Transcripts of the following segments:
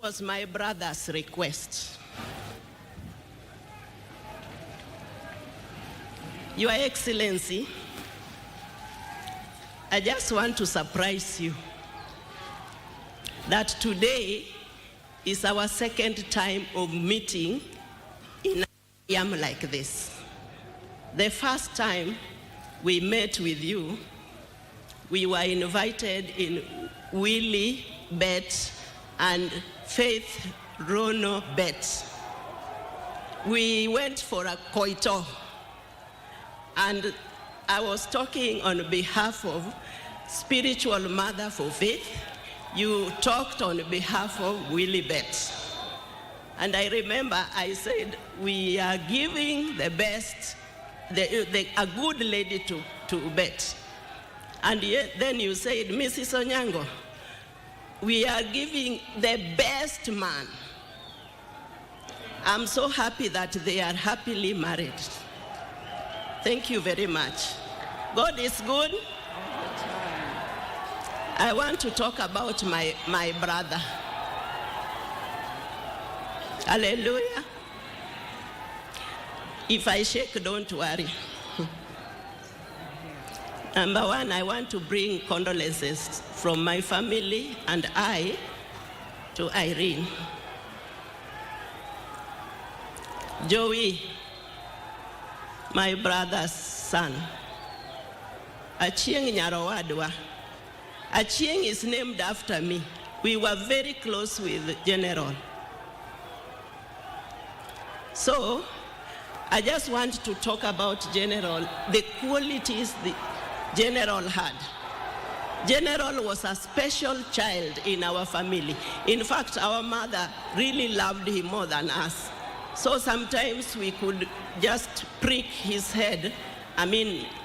was my brother's request. Your Excellency, I just want to surprise you that today is our second time of meeting in a yam like this. The first time we met with you, we were invited in Willie Bet and Faith Rono Bet. We went for a koito, and I was talking on behalf of Spiritual Mother for Faith. You talked on behalf of Willie Bet. And I remember I said, we are giving the best, a good lady to bet. And then you said, Mrs. Onyango, we are giving the best man. I'm so happy that they are happily married. Thank you very much. God is good. I want to talk about my brother. Hallelujah. If I shake, don't worry. Number one, I want to bring condolences from my family and I to Irene. Joey, my brother's son. Achieng Nyarowadwa. Achieng is named after me. We were very close with General. So, I just want to talk about General, the qualities the General had. General was a special child in our family. In fact, our mother really loved him more than us. So sometimes we could just prick his head,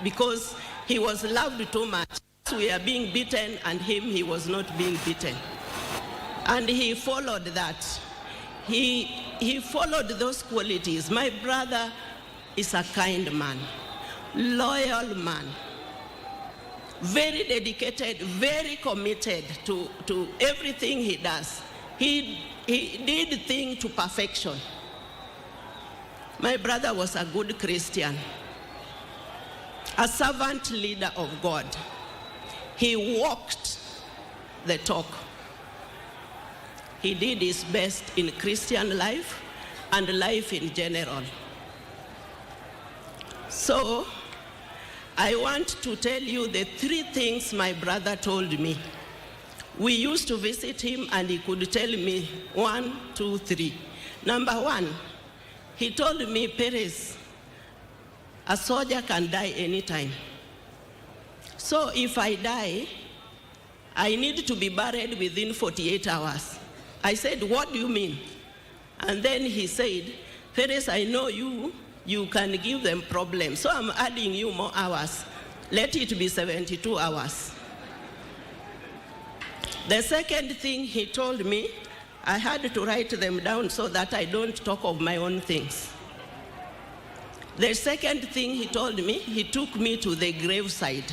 because he was loved too much. We are being beaten, and he was not being beaten. And he followed that. He followed those qualities. My brother is a kind man, loyal man, very dedicated, very committed to everything he does. He did things to perfection. My brother was a good Christian, a servant leader of God. He walked the talk. He did his best in Christian life and life in general. So, I want to tell you the 3 things my brother told me. We used to visit him and he could tell me 1, 2, 3. Number 1, he told me, Perez, a soldier can die anytime. So if I die, I need to be buried within 48 hours. I said, what do you mean? And then he said, Perez, I know you can give them problems, so I'm adding you more hours. Let it be 72 hours. The second thing he told me, I had to write them down so that I don't talk of my own things. The second thing he told me, he took me to the graveside,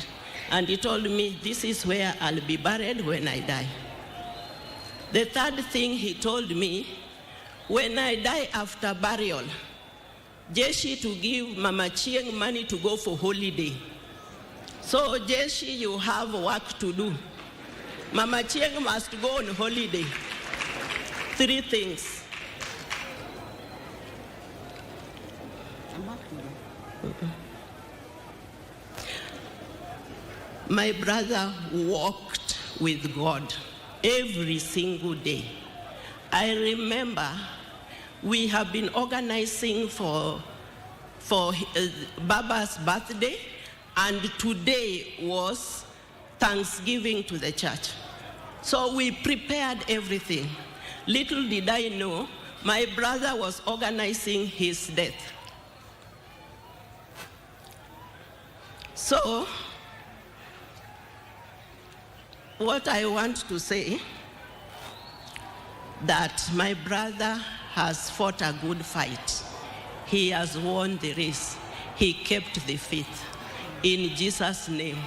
and he told me, this is where I'll be buried when I die. The third thing he told me, when I die after burial, Jeshi to give Mama Chieng money to go for holiday. So Jeshi, you have work to do. Mama Chieng must go on holiday. 3 things. My brother walked with God every single day. I remember we have been organizing for Baba's birthday, and today was Thanksgiving to the church. So we prepared everything. Little did I know, my brother was organizing his death. So, what I want to say, that my brother has fought a good fight. He has won the race. He kept the faith. In Jesus' name,